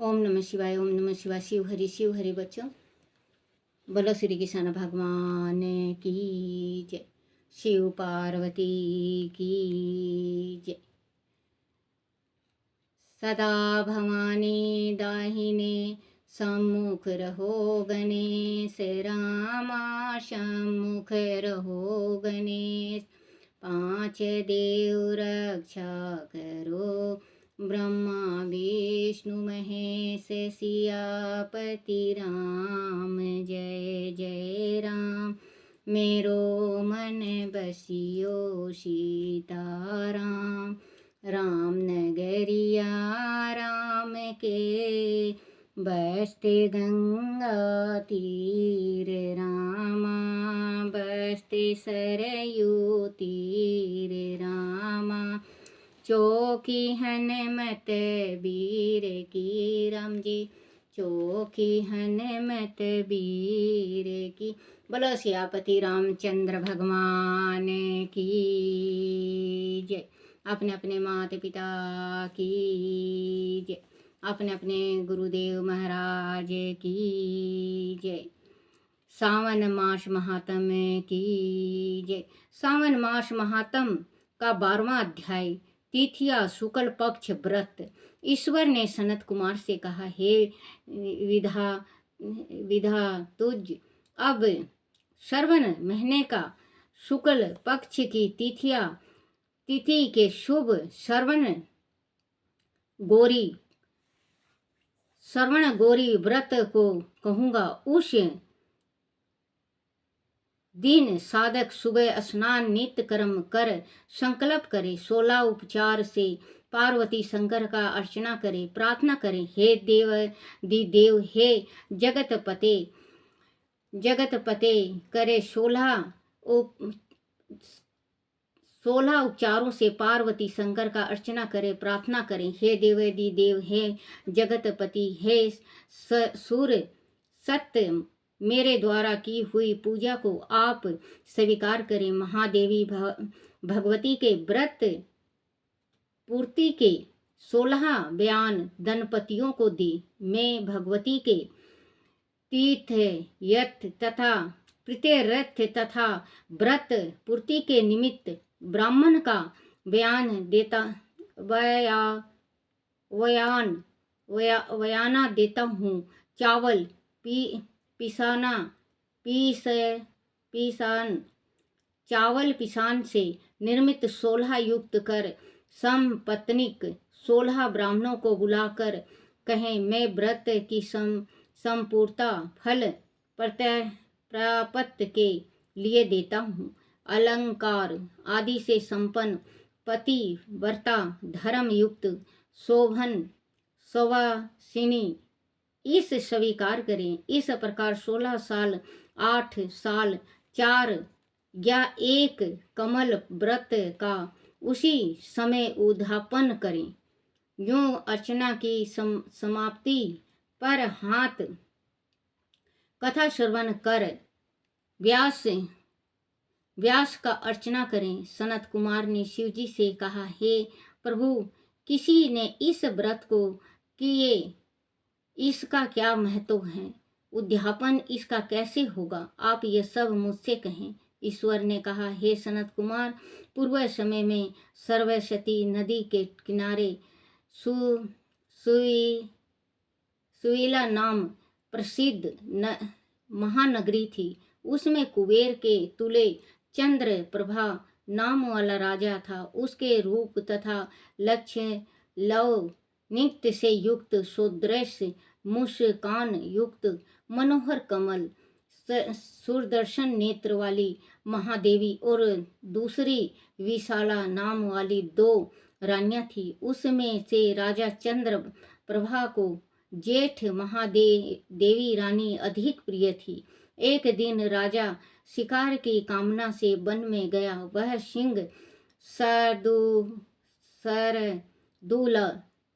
ओम नमः शिवाय। ओम नमः शिवाय। शिव हरि बच्चों, बोलो श्री कृष्ण भगवान की जय। शिव पार्वती की जय। सदा भवानी दाहिने सम्मुख रहो गणेश, रामा सम्मुख रहो गणेश। पांच देव रक्षा करो, ब्रह्मा विष्णु महेश, सियापति राम जय जय राम। मेरो मन बसियो सीताराम, राम नगरिया राम के बसते गंगा तीर, रामा बसते सरयू तीर, रामा चौकी हनुमत वीर की, राम जी चौकी हनुमत वीर की। बोलो सियापति रामचंद्र भगवान की जय। अपने अपने माता पिता की जय, अपने अपने गुरुदेव महाराज की जय। सावन मास महात्म की जय। सावन मास महात्म का 12वां अध्याय, तिथिया शुक्ल पक्ष व्रत। ईश्वर ने सनत कुमार से कहा, हे विधा तुझ अब श्रवण महीने का शुक्ल पक्ष की तिथि के शुभ श्रवण गौरी व्रत को कहूँगा। उस दिन साधक सुबह स्नान नित्य कर्म कर संकल्प करे, 16 उपचार से पार्वती शंकर का अर्चना करे, प्रार्थना करे, हे देव हे जगत पते करे। 16 उपचारों से पार्वती शंकर का अर्चना करे, प्रार्थना करें, हे देव हे जगतपति हे सूर्य सत्य, मेरे द्वारा की हुई पूजा को आप स्वीकार करें। महादेवी भगवती के व्रत पूर्ति के 16 बयान दंपतियों को दे। मैं भगवती के तीर्थ यथ तथा प्रीत्यर्थ तथा व्रत पूर्ति के निमित्त ब्राह्मण का बयान देता बयाना देता हूँ। चावल चावल पिसान से निर्मित 16 युक्त कर समपत्निक 16 ब्राह्मणों को बुलाकर कहें, मैं व्रत की संपूर्णता फल प्राप्त के लिए देता हूँ। अलंकार आदि से संपन्न पतिव्रता धर्म युक्त सुवासिनी इस स्वीकार करें। इस प्रकार 16 साल 8 साल 4 या 1 कमल व्रत का उसी समय उद्यापन करें। यूं अर्चना की समाप्ति पर हाथ कथा श्रवण कर व्यास का अर्चना करें। सनत कुमार ने शिवजी से कहा, हे प्रभु, किसी ने इस व्रत को किए, इसका क्या महत्व है? उद्यापन इसका कैसे होगा? आप ये सब मुझसे कहें। ईश्वर ने कहा, हे सनत कुमार, पूर्व समय में सरस्वती नदी के किनारे सुवीला नाम प्रसिद्ध महानगरी थी। उसमें कुबेर के तुल्य चंद्र प्रभा नाम वाला राजा था। उसके रूप तथा लक्ष्य लव नित्य से युक्त सुदृश मुस्कान युक्त मनोहर कमल सुदर्शन नेत्र वाली महादेवी और दूसरी विशाला नाम वाली 2 रानियां थी। उसमें से राजा चंद्र प्रभा को जेठ महादेवी रानी अधिक प्रिय थी। एक दिन राजा शिकार की कामना से वन में गया। वह सिंह सरदूल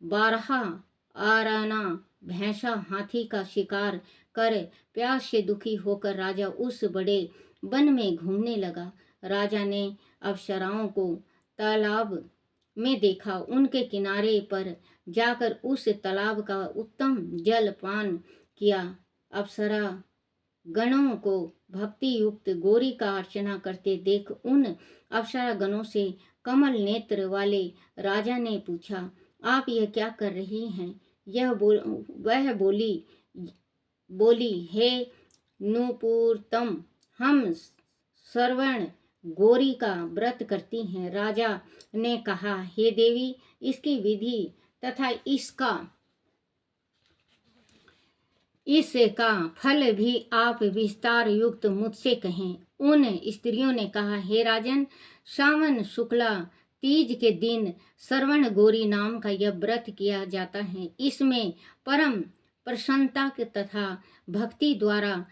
12 आराना भैंसा हाथी का शिकार कर प्यास से दुखी होकर राजा उस बड़े वन में घूमने लगा। राजा ने अप्सराओं को तालाब में देखा। उनके किनारे पर जाकर उस तालाब का उत्तम जल पान किया। अप्सरा गणों को भक्ति युक्त गौरी का अर्चना करते देख उन अप्सरा गणों से कमल नेत्र वाले राजा ने पूछा, आप यह क्या कर रही हैं? वह बोली, हे नूपुरतम, हम श्रवण गौरी का व्रत करती हैं। राजा ने कहा, हे देवी, इसकी विधि तथा इसका फल भी आप विस्तार युक्त मुझसे कहें। उन स्त्रियों ने कहा, हे राजन, श्रावण शुक्ला तीज के दिन श्रवण गौरी नाम का यह व्रत किया जाता है। इसमें परम प्रसन्नता तथा भक्ति द्वारा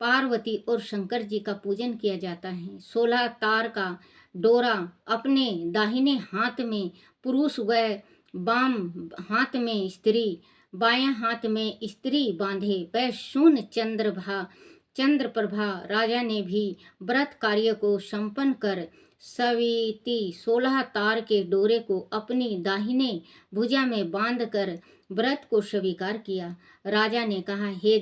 पार्वती और शंकर जी का पूजन किया जाता है। 16 तार का डोरा अपने दाहिने हाथ में पुरुष व बाम हाथ में स्त्री, बायां हाथ में स्त्री बांधे वह शून्य चंद्र प्रभा राजा ने भी व्रत कार्य को संपन्न कर सविति 16 तार के डोरे को अपनी दाहिने भुजा में बांधकर व्रत को स्वीकार किया। राजा ने कहा, हे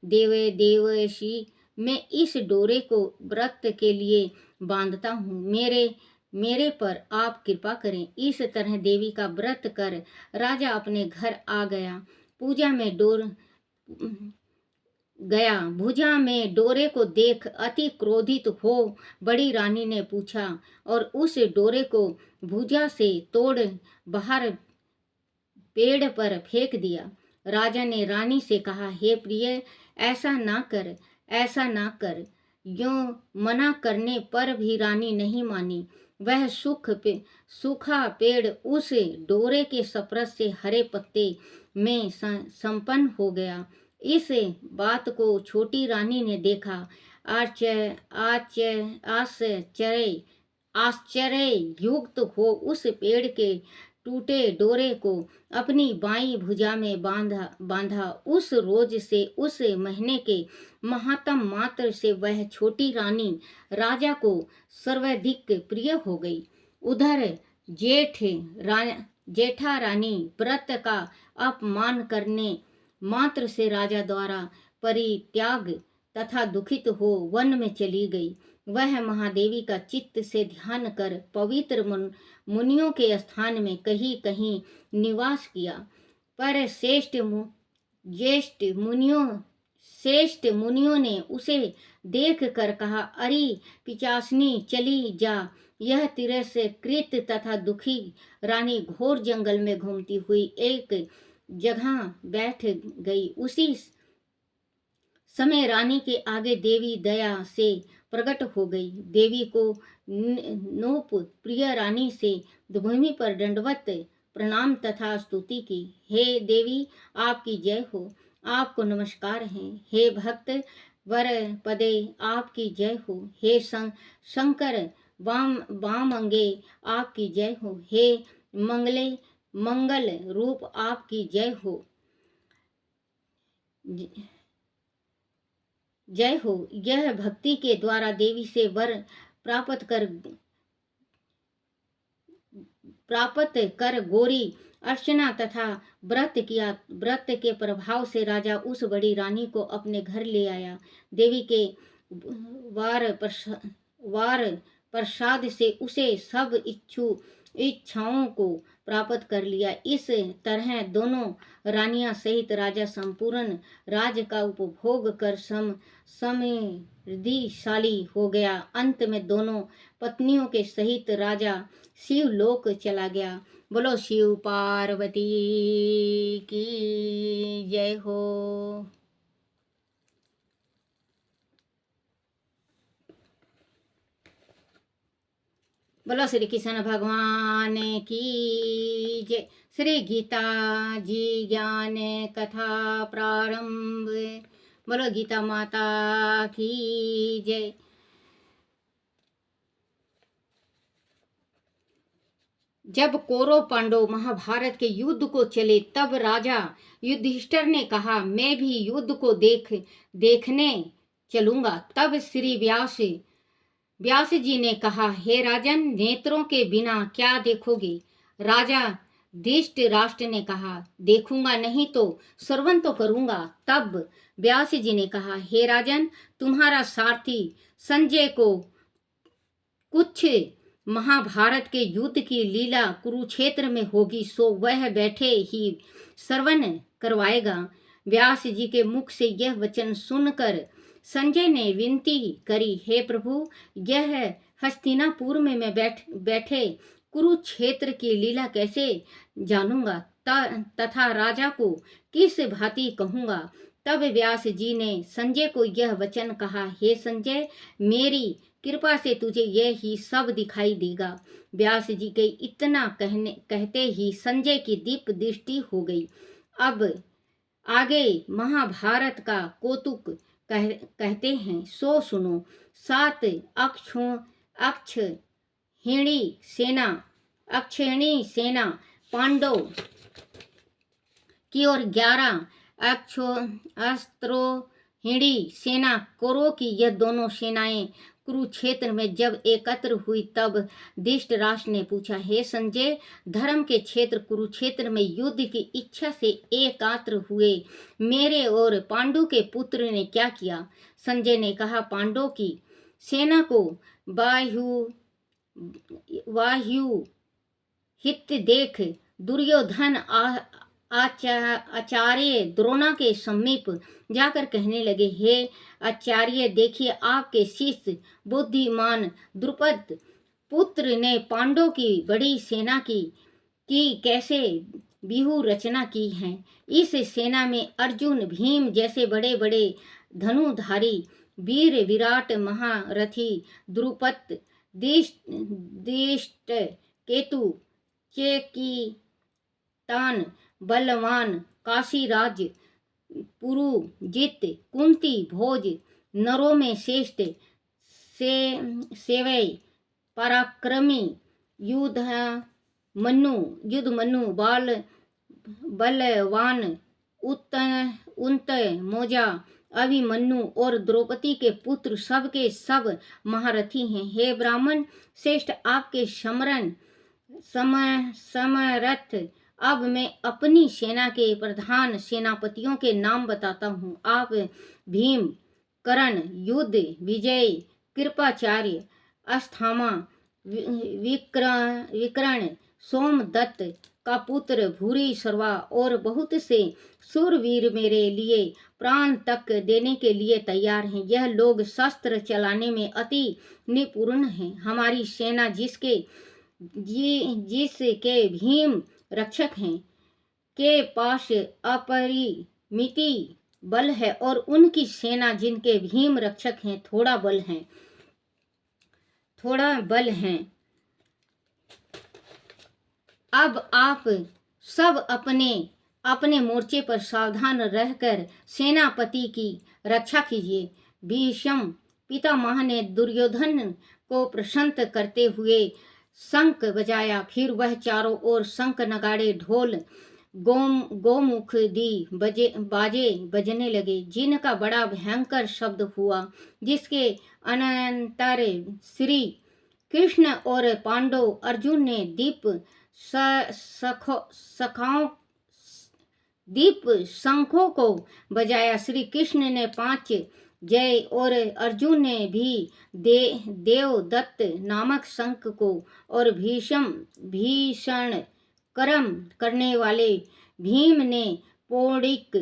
देवशी, मैं इस डोरे को व्रत के लिए बांधता हूँ, मेरे पर आप कृपा करें। इस तरह देवी का व्रत कर राजा अपने घर आ गया। भुजा में डोरे को देख अति क्रोधित हो बड़ी रानी ने पूछा और उस डोरे को भुजा से तोड़ बाहर पेड़ पर फेंक दिया। राजा ने रानी से कहा, हे प्रिय, ऐसा ना कर। यूं मना करने पर भी रानी नहीं मानी। वह सूखा पेड़ उस डोरे के स्पर्श से हरे पत्ते में संपन्न हो गया। इस बात को छोटी रानी ने देखा। आश्चर्य युक्त हो उस पेड़ के टूटे डोरे को अपनी बाईं भुजा में बांधा। उस रोज से उस महीने के महात्म मात्र से वह छोटी रानी राजा को सर्वाधिक प्रिय हो गई। उधर जेठा रानी व्रत का अपमान करने मात्र से राजा द्वारा परित्याग तथा दुखित हो वन में चली गई। वह महादेवी का चित्त से ध्यान कर पवित्र मुनियों के स्थान में कहीं निवास किया। पर श्रेष्ठ मुनियों ने उसे देख कर कहा, अरे पिचासनी, चली जा। यह तिरस्कृत तथा दुखी रानी घोर जंगल में घूमती हुई एक जगह बैठ गई। उसी समय रानी के आगे देवी दया से प्रकट हो गई। देवी को नूप प्रिय रानी से भूमि पर दंडवत प्रणाम तथा स्तुति की। हे देवी, आपकी जय हो, आपको नमस्कार है। हे भक्त वर पदे, आपकी जय हो। हे शंकर वाम अंगे, आपकी जय हो। हे मंगल रूप, आपकी जय हो। जय हो। यह भक्ति के द्वारा देवी से वर प्राप्त कर गौरी अर्चना तथा व्रत किया। व्रत के प्रभाव से राजा उस बड़ी रानी को अपने घर ले आया। देवी के वार प्रसाद से उसे सब इच्छाओं को प्राप्त कर लिया। इस तरह दोनों रानियां सहित राजा संपूर्ण राज्य का उपभोग कर समृद्धिशाली हो गया। अंत में दोनों पत्नियों के सहित राजा शिवलोक चला गया। बोलो शिव पार्वती की जय हो। बोलो श्री कृष्ण भगवान की जय। श्री गीता जी ज्ञान कथा प्रारंभ। बोलो गीता माता की जय। जब कौरव पांडव महाभारत के युद्ध को चले तब राजा युधिष्ठिर ने कहा, मैं भी युद्ध को देखने चलूंगा। तब श्री व्यास व्यास जी ने कहा, हे राजन, नेत्रों के बिना क्या देखोगे? राजा धृतराष्ट्र ने कहा, देखूंगा नहीं तो श्रवण तो करूंगा। तब व्यास जी ने कहा, हे राजन, तुम्हारा सारथी संजय को कुछ महाभारत के युद्ध की लीला कुरुक्षेत्र में होगी, सो वह बैठे ही श्रवण करवाएगा। व्यास जी के मुख से यह वचन सुनकर संजय ने विनती करी, हे प्रभु, यह हस्तिनापुर में मैं बैठे कुरुक्षेत्र की लीला कैसे जानूंगा तथा राजा को किस भांति कहूंगा। तब व्यास जी ने संजय को यह वचन कहा, हे संजय, मेरी कृपा से तुझे यह ही सब दिखाई देगा। व्यास जी के इतना कहते ही संजय की दीप दृष्टि हो गई। अब आगे महाभारत का कौतुक कहते हैं, सो सुनो। 7 अक्षयणी सेना पांडव की और 11 अस्त्रोहिणी सेना कौरवों की, यह दोनों सेनाएं कुरुक्षेत्र में जब एकत्र हुई तब धृतराष्ट्र ने पूछा, हे संजय, धर्म के क्षेत्र कुरुक्षेत्र में युद्ध की इच्छा से एकात्र हुए मेरे और पांडु के पुत्र ने क्या किया? संजय ने कहा, पांडवों की सेना को वायु हित देख दुर्योधन आचार्य द्रोणा के समीप जाकर कहने लगे, हे आचार्य, देखिए, आपके शिष्य बुद्धिमान द्रुपद पुत्र ने पांडवों की बड़ी सेना की कैसे व्यूह रचना की है। इस सेना में अर्जुन, भीम जैसे बड़े बड़े धनुधारी वीर, विराट महारथी द्रुपद, दृष्ट केतु, चेकितान, बलवान काशीराज, पुरुजित, कुंती भोज, नरों में श्रेष्ठ सेवै, पराक्रमी युद्धमनु, बलवान उंत मोजा, अभिमन्यु और द्रौपदी के पुत्र सबके सब महारथी हैं। हे ब्राह्मण श्रेष्ठ, आपके समरथ अब मैं अपनी सेना के प्रधान सेनापतियों के नाम बताता हूँ। आप भीम, कर्ण, युद्ध, विजय, कृपाचार्य, अस्थामा, विकर्ण, सोमदत्त का पुत्र भूरिश्रवा और बहुत से शूरवीर मेरे लिए प्राण तक देने के लिए तैयार हैं। यह लोग शस्त्र चलाने में अति निपुण हैं। हमारी सेना जिसके भीम रक्षक हैं के पास अपरिमिति बल है, और उनकी सेना जिनके भीम रक्षक हैं थोड़ा बल है। अब आप सब अपने अपने मोर्चे पर सावधान रहकर सेनापति की रक्षा कीजिए। भीष्म पितामह ने दुर्योधन को प्रशंत करते हुए शंख बजाया। फिर वह चारों ओर शंख, नगाड़े, ढोल, गोमुख दी बाजे बजने लगे, जिनका बड़ा भयंकर शब्द हुआ, जिसके अनंतर श्री कृष्ण और पांडव अर्जुन ने दीप शंखों को बजाया। श्री कृष्ण ने 5 जय और अर्जुन ने भी देवदत्त नामक शंख को, और भीषण कर्म करने वाले भीम ने पौड़िक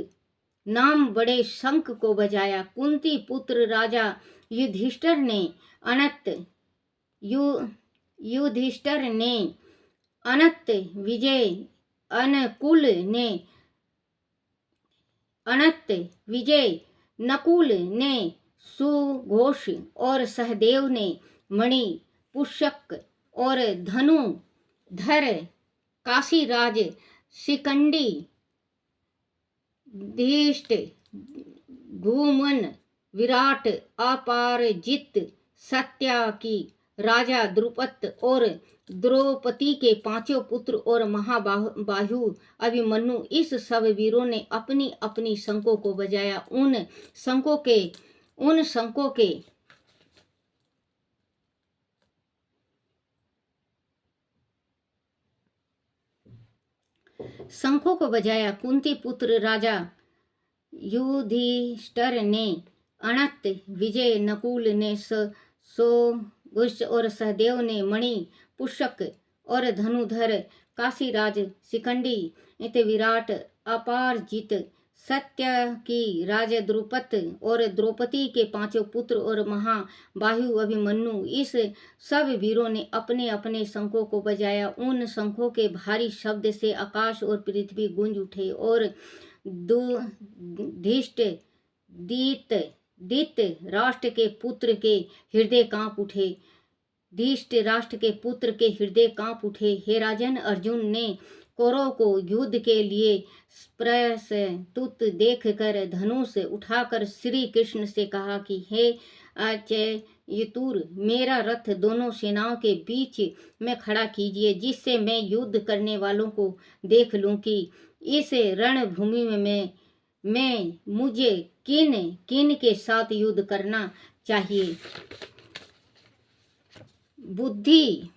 नाम बड़े शंख को बजाया। कुंती पुत्र राजा युधिष्ठिर ने अनंत विजय नकुल ने सुघोष और सहदेव ने मणि पुष्यक और धनुधर काशीराज शिखंडी धृष्ट घूमन विराट अपारजित सत्याकी राजा द्रुपद और द्रौपदी के 5 पुत्र और महाबाहु अभिमन्यु, इस सब वीरों ने अपनी अपनी शंखों को बजाया। उन शंखों के शंखों को बजाया। कुंती पुत्र राजा युधिष्ठिर ने अनंत विजय, नकुल ने सोगुष्ट और सहदेव ने मणि पुष्पक और धनुधर, काशीराज शिखंडी विराट अपारजित, सत्यकी राजा द्रुपद और द्रौपदी के 5 पुत्र और महाबाहु अभिमन्यु, इस सब वीरों ने अपने अपने शंखों को बजाया। उन शंखों के भारी शब्द से आकाश और पृथ्वी गूंज उठे और धृष्ट राष्ट्र के पुत्र के हृदय कांप उठे। धृतराष्ट्र के पुत्र के हृदय कांप उठे। हे राजन, अर्जुन ने कौरव को युद्ध के लिए प्रस्तुत देखकर धनुष उठाकर श्री कृष्ण से कहा कि हे अच्युत, मेरा रथ दोनों सेनाओं के बीच में खड़ा कीजिए, जिससे मैं युद्ध करने वालों को देख लूं कि इस रणभूमि में मुझे किन किन के साथ युद्ध करना चाहिए। बुद्धि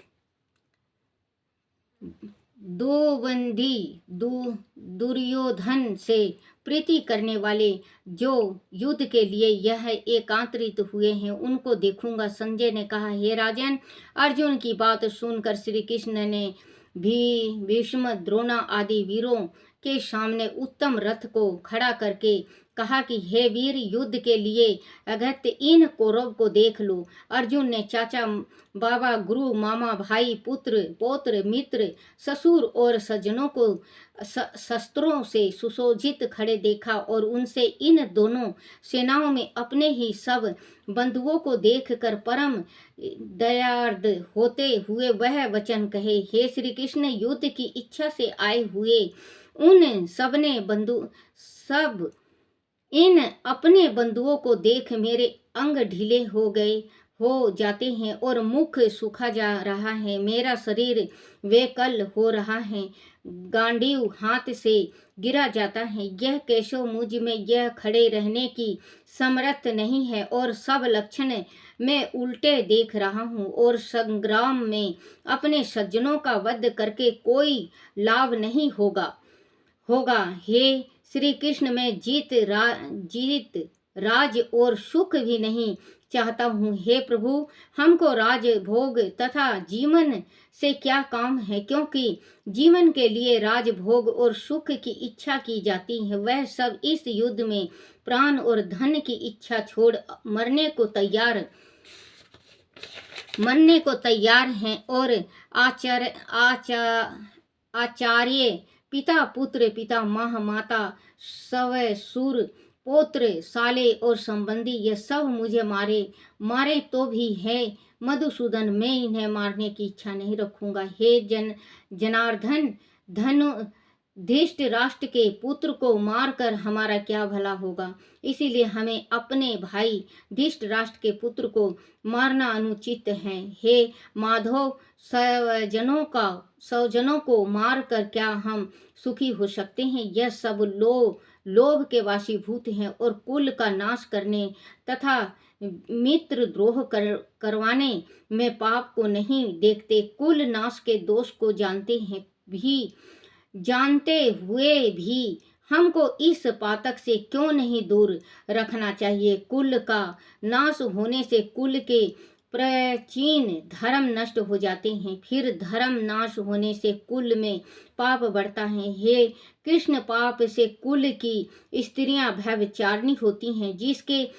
दोबंदी दुर्योधन से प्रीति करने वाले जो युद्ध के लिए यह एकांतरित हुए हैं, उनको देखूंगा। संजय ने कहा, हे राजन, अर्जुन की बात सुनकर श्री कृष्ण ने भी भीष्म, द्रोण आदि वीरों के सामने उत्तम रथ को खड़ा करके कहा कि हे वीर, युद्ध के लिए अगत्य इन कौरव को देख लो। अर्जुन ने चाचा, बाबा, गुरु, मामा, भाई, पुत्र, पौत्र, मित्र, ससुर और सज्जनों को शस्त्रों से सुसज्जित खड़े देखा और उनसे इन दोनों सेनाओं में अपने ही सब बंधुओं को देखकर परम दयार्द होते हुए वह वचन कहे, हे श्री कृष्ण, युद्ध की इच्छा से आए हुए उन सब इन अपने बंधुओं को देख मेरे अंग ढीले हो जाते हैं और मुख सूखा जा रहा है, मेरा शरीर वेकल हो रहा है, गांडीव हाथ से गिरा जाता है। यह केशव मुझ में यह खड़े रहने की समर्थ नहीं है और सब लक्षण मैं उल्टे देख रहा हूँ और संग्राम में अपने सज्जनों का वध करके कोई लाभ नहीं होगा। हे श्री कृष्ण, मैं जीत राज और सुख भी नहीं चाहता हूँ। हे प्रभु, हमको राज भोग तथा जीवन से क्या काम है, क्योंकि जीवन के लिए राज भोग और सुख की इच्छा की जाती है। वह सब इस युद्ध में प्राण और धन की इच्छा छोड़ मरने को तैयार हैं और आचार्य, पिता, पुत्र, पितामह, माता, ससुर, पौत्र, साले और संबंधी, ये सब मुझे मारे तो भी है मधुसूदन, मैं इन्हें मारने की इच्छा नहीं रखूंगा। हे जनार्दन, धृतराष्ट्र के पुत्र को मारकर हमारा क्या भला होगा, इसीलिए हमें अपने भाई धृतराष्ट्र के पुत्र को मारना अनुचित है। हे माधव, स्वजनों को मारकर क्या हम सुखी हो सकते हैं? यह सब लोभ के वाशीभूत हैं और कुल का नाश करने तथा मित्र द्रोह करवाने में पाप को नहीं देखते। कुल नाश के दोष को जानते हुए भी हमको इस पातक से क्यों नहीं दूर रखना चाहिए। कुल का नाश होने से कुल के प्राचीन धर्म नष्ट हो जाते हैं, फिर धर्म नाश होने से कुल में पाप बढ़ता है। हे कृष्ण, पाप से कुल की स्त्रियां व्यभिचारिणी होती हैं, जिसके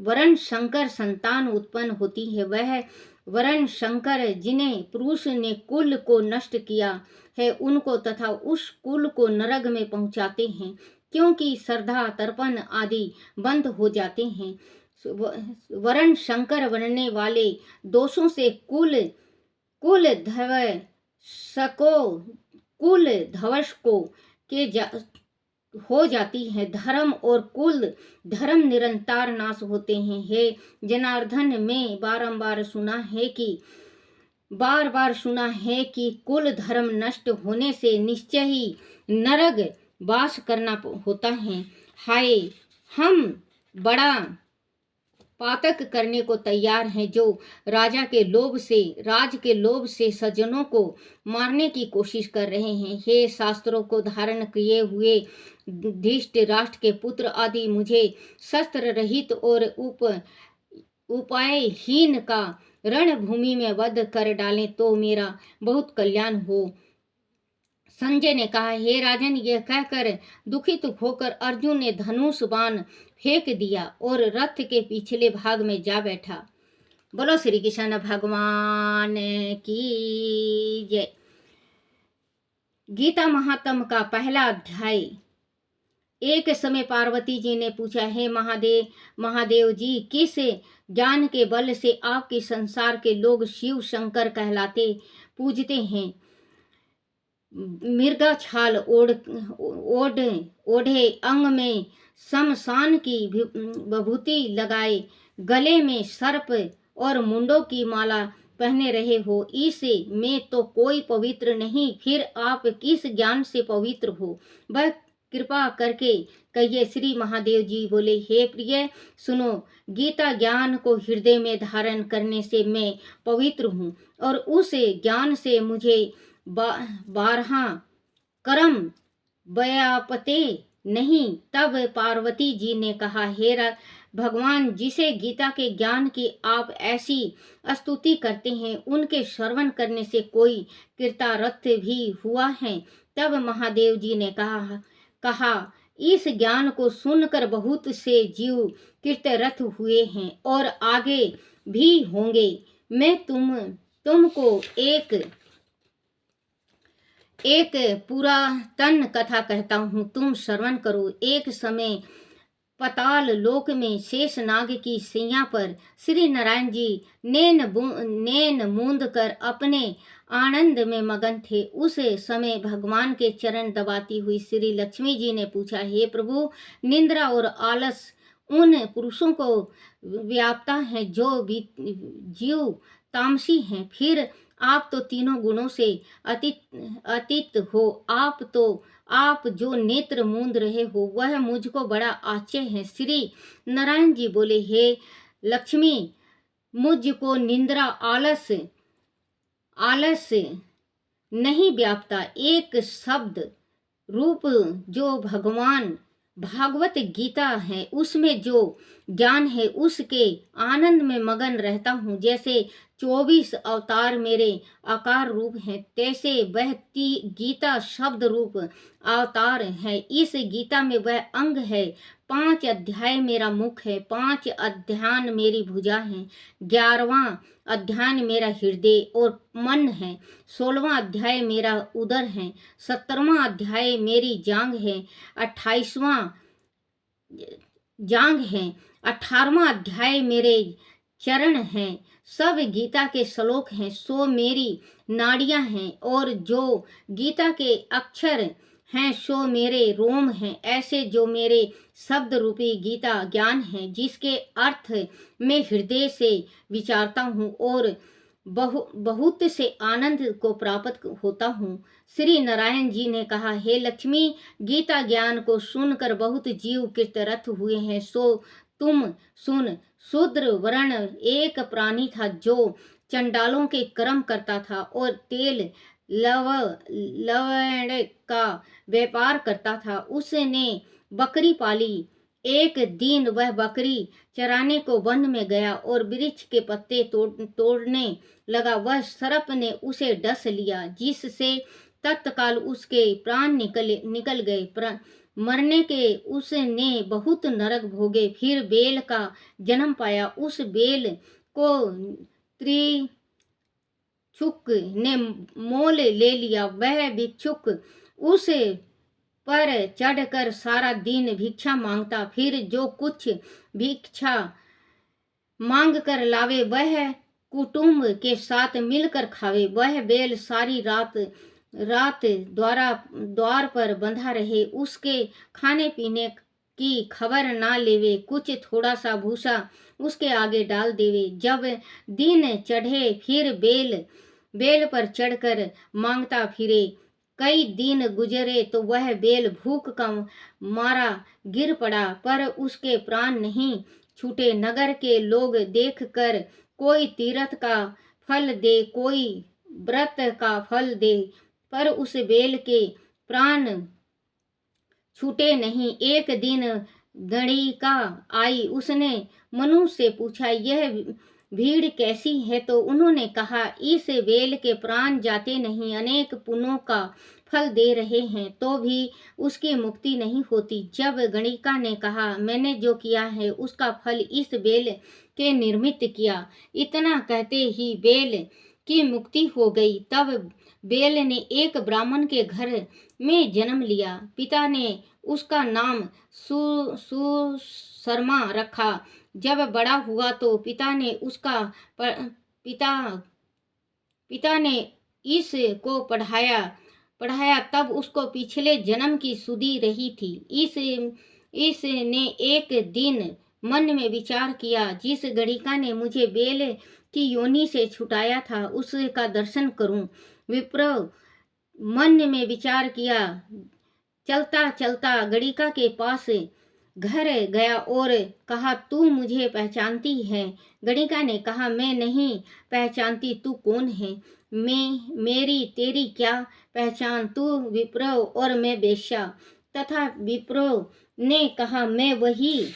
वरण शंकर संतान उत्पन्न होती है। वह वरण शंकर जिन्हें पुरुष ने कुल को नष्ट किया है, उनको तथा उस कुल को नरक में पहुंचाते हैं, क्योंकि श्रद्धा, तर्पण आदि बंद हो जाते हैं। वरण शंकर बनने वाले दोषों से कुल ध्वंस हो जाती है। धर्म और कुल धर्म निरंतर नाश होते हैं। हे जनार्दन, मैं बार बार सुना है कि कुल धर्म नष्ट होने से निश्चय ही नरक वास करना होता है। हाय, हम बड़ा पातक करने को तैयार हैं, जो राज के लोभ से सज्जनों को मारने की कोशिश कर रहे हैं। हे शास्त्रों को धारण किए हुए धृष्ट राष्ट्र के पुत्र आदि, मुझे शस्त्र रहित और उपायहीन का रणभूमि में वध कर डालें तो मेरा बहुत कल्याण हो। संजय ने कहा, हे राजन, यह कहकर दुखित होकर अर्जुन ने धनुष बाण फेंक दिया और रथ के पिछले भाग में जा बैठा। बोलो श्री कृष्ण भगवान की जय। गीता महात्म का पहला अध्याय। एक समय पार्वती जी ने पूछा, हे महादेव जी, किस ज्ञान के बल से आपके संसार के लोग शिव शंकर कहलाते पूजते हैं? मृगा छाल ओढ़े, अंग में शमशान की विभूति लगाए, गले में सर्प और मुंडों की माला पहने रहे हो, इसे में तो कोई पवित्र नहीं, फिर आप किस ज्ञान से पवित्र हो? वह कृपा करके कहिए। श्री महादेव जी बोले, हे प्रिय सुनो, गीता ज्ञान को हृदय में धारण करने से मैं पवित्र हूँ और उस ज्ञान से मुझे 12 कर्म व्यापते नहीं। तब पार्वती जी ने कहा, हे भगवान, जिसे गीता के ज्ञान की आप ऐसी स्तुति करते हैं, उनके श्रवण करने से कोई कृतार्थ भी हुआ है? तब महादेव जी ने कहा, इस ज्ञान को सुनकर बहुत से जीव कृतरथ हुए हैं और आगे भी होंगे। मैं तुमको एक पुरातन कथा कहता हूँ, तुम श्रवण करो। एक समय पताल लोक में शेषनाग की सैया पर श्री नारायण जी नैन मूंद कर अपने आनंद में मगन थे। उस समय भगवान के चरण दबाती हुई श्री लक्ष्मी जी ने पूछा, हे प्रभु, निद्रा और आलस उन पुरुषों को व्यापता है जो जीव तामसी हैं, फिर आप तो तीनों गुणों से अतीत हो। आप जो नेत्र मूंद रहे हो वह मुझको बड़ा आश्चर्य है। श्री नारायण जी बोले, हे लक्ष्मी, मुझको निंद्रा आलस नहीं व्यापता। एक शब्द रूप जो भगवान भागवत गीता है, उसमें जो ज्ञान है उसके आनंद में मगन रहता हूँ। जैसे 24 अवतार मेरे आकार रूप हैं, तैसे वह गीता शब्द रूप अवतार है। इस गीता में वह अंग है। 5 अध्याय मेरा मुख है, 5 अध्याय मेरी भुजा है, 11वां अध्याय मेरा हृदय और मन है, 16वां अध्याय मेरा उदर है, 17वां अध्याय मेरी जांग है, 28वां जांग है, 18वां अध्याय मेरे चरण हैं। सब गीता के श्लोक हैं, सो मेरी नाड़ियां हैं, और जो गीता के अक्षर हैं सो मेरे रोम हैं। ऐसे जो मेरे शब्द रूपी गीता ज्ञान है, जिसके अर्थ में हृदय से विचारता हूँ और बहुत से आनंद को प्राप्त होता हूँ। श्री नारायण जी ने कहा, हे लक्ष्मी, गीता ज्ञान को सुनकर बहुत जीव कृतरथ हुए हैं, सो तुम सुन। शूद्र वर्ण एक प्राणी था जो चंडालों के कर्म करता था और तेल लवण का व्यापार करता था। उसने बकरी पाली। एक दिन वह बकरी चराने को वन में गया और वृक्ष के पत्ते तोड़ने लगा। वह सर्प ने उसे डस लिया, जिससे तत्काल उसके प्राण निकल गए। मरने के उसने बहुत नरक भोगे, फिर बेल का जन्म पाया। उस बेल को त्रिचुक ने मोल ले लिया। वह भिक्षुक उस पर चढ़कर सारा दिन भिक्षा मांगता, फिर जो कुछ भिक्षा मांग कर लावे वह कुटुंब के साथ मिलकर खावे। वह बेल सारी रात द्वार पर बंधा रहे, उसके खाने पीने की खबर ना लेवे, कुछ थोड़ा सा भूसा उसके आगे डाल देवे। जब दिन चढ़े फिर बेल पर चढ़कर मांगता फिरे। कई दिन गुजरे तो वह बेल भूख का मारा गिर पड़ा, पर उसके प्राण नहीं छूटे। नगर के लोग देखकर कोई तीर्थ का फल दे, कोई व्रत का फल दे, पर उस बेल के प्राण छूटे नहीं। एक दिन गणिका आई, उसने मनु से पूछा, यह भीड़ कैसी है? तो उन्होंने कहा, इस बेल के प्राण जाते नहीं, अनेक पुण्यों का फल दे रहे हैं तो भी उसकी मुक्ति नहीं होती। जब गणिका ने कहा, मैंने जो किया है उसका फल इस बेल के निर्मित किया, इतना कहते ही बेल की मुक्ति हो गई। तब बेल ने एक ब्राह्मण के घर में जन्म लिया। पिता ने उसका नाम सुशर्मा रखा। जब बड़ा हुआ तो पिता ने इसको पढ़ाया। तब उसको पिछले जन्म की सुधि रही थी। इसने एक दिन मन में विचार किया, जिस गणिका ने मुझे बेल की योनि से छुटाया था उसका दर्शन करूं। विप्र मन में विचार किया, चलता चलता गणिका के पास घर गया और कहा, तू मुझे पहचानती है? गणिका ने कहा, मैं नहीं पहचानती, तू कौन है? मेरी तेरी क्या पहचान? तू विप्र और मैं वेश्या। तथा विप्रो ने कहा, मैं वही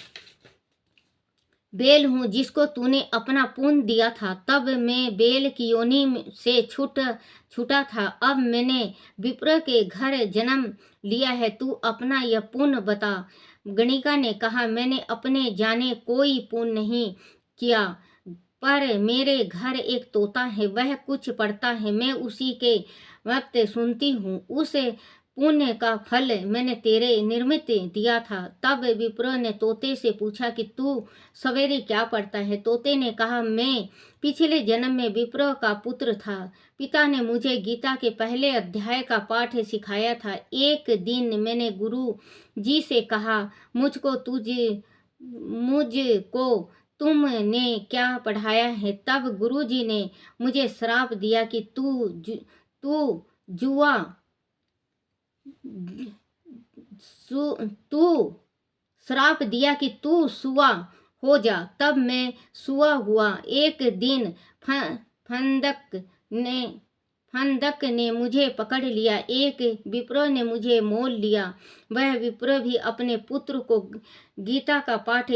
बेल हूँ जिसको तूने अपना पुण्य दिया था। तब मैं बेल की योनि से छूटा था। अब मैंने विप्र के घर जन्म लिया है, तू अपना यह पुण्य बता। गणिका ने कहा, मैंने अपने जाने कोई पुण्य नहीं किया, पर मेरे घर एक तोता है, वह कुछ पढ़ता है, मैं उसी के वक्त सुनती हूँ। उस पुण्य का फल मैंने तेरे निर्मित दिया था। तब विप्र ने तोते से पूछा कि तू सवेरे क्या पढ़ता है? तोते ने कहा, मैं पिछले जन्म में विप्र का पुत्र था। पिता ने मुझे गीता के पहले अध्याय का पाठ सिखाया था। एक दिन मैंने गुरु जी से कहा, मुझको तुमने क्या पढ़ाया है? तब गुरु जी ने मुझे श्राप दिया कि तू सुआ हो जा। तब मैं सुआ हुआ। एक दिन फंदक ने मुझे पकड़ लिया। एक विप्र ने मुझे मोल लिया। वह विप्र भी अपने पुत्र को गीता का पाठ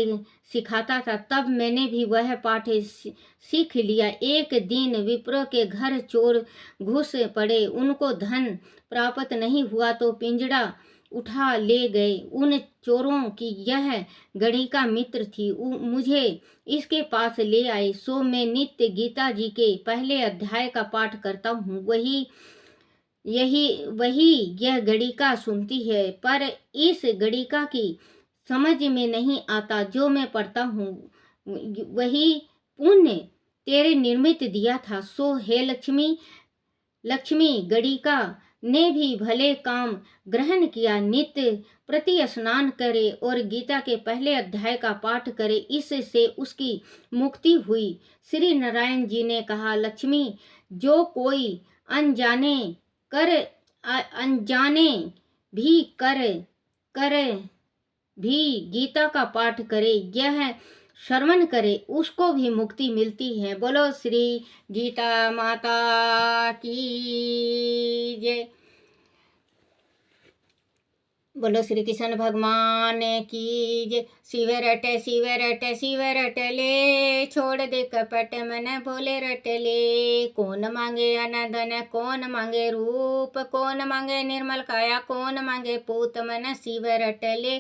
सिखाता था। तब मैंने भी वह पाठ सीख लिया। एक दिन विप्र के घर चोर घुस पड़े। उनको धन प्राप्त नहीं हुआ तो पिंजड़ा उठा ले गए। उन चोरों की यह गणिका मित्र थी। मुझे इसके पास ले आए, सो मैं नित्य गीता जी के पहले अध्याय का पाठ करता हूँ। वही यह गणिका सुनती है, पर इस गणिका की समझ में नहीं आता। जो मैं पढ़ता हूँ वही पुण्य तेरे निर्मित दिया था। सो हे लक्ष्मी गणिका ने भी भले काम ग्रहण किया। नित्य प्रति स्नान करे और गीता के पहले अध्याय का पाठ करे, इससे उसकी मुक्ति हुई। श्री नारायण जी ने कहा, लक्ष्मी, जो कोई अनजाने भी गीता का पाठ करे, यह श्रवण करे, उसको भी मुक्ति मिलती है। बोलो श्री गीता माता की जय। बोलो श्री कृष्ण भगवान की जय। शिव रट ले, छोड़ दे कपट मन भोले रट ले। कौन मांगे अनधन, कौन मांगे रूप, कौन मांगे निर्मल काया, कौन मांगे पूत। मन शिव रट ले,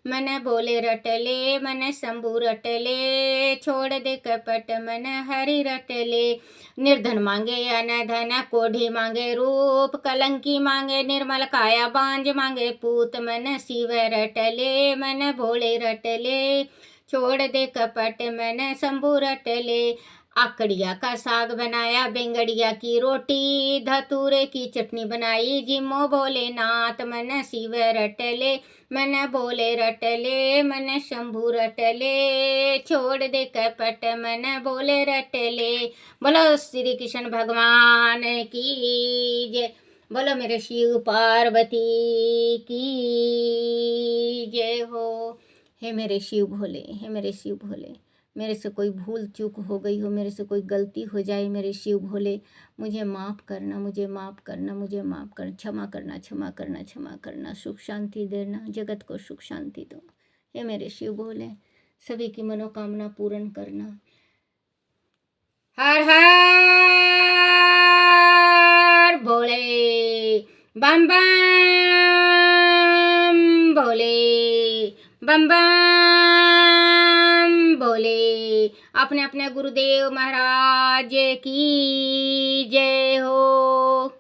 मन भोले रट ले, मन शंभु रट ले। छोड़ दे कपट मन हरि रट ले। निर्धन मांगे अनधन, कोढ़ी मांगे रूप, कलंकी मांगे निर्मल काया, बांझ मांगे पूत। मन शिव रट ले, मन भोले रट ले। छोड़ दे कपट मन शंभु रट ले। आकड़िया का साग बनाया, बेंगड़िया की रोटी, धतूरे की चटनी बनाई, जिमो भोलेनाथ। मन शिव रट ले, मन भोले रट ले, मन शंभु रट ले। छोड़ दे कपट मन भोले रट ले। बोलो श्री कृष्ण भगवान की जय। बोलो मेरे शिव पार्वती की जय हो। हे मेरे शिव भोले, हे मेरे शिव भोले, मेरे से कोई भूल चूक हो गई हो, मेरे से कोई गलती हो जाए मेरे शिव भोले, मुझे माफ़ करना, मुझे माफ़ करना, मुझे माफ़ कर, क्षमा करना, क्षमा करना, क्षमा करना, सुख शांति देना, जगत को सुख शांति दो। हे मेरे शिव भोले, सभी की मनोकामना पूर्ण करना। हर हर भोले, बम बम भोले, बम बम भोले। अपने अपने गुरुदेव महाराज की जय हो।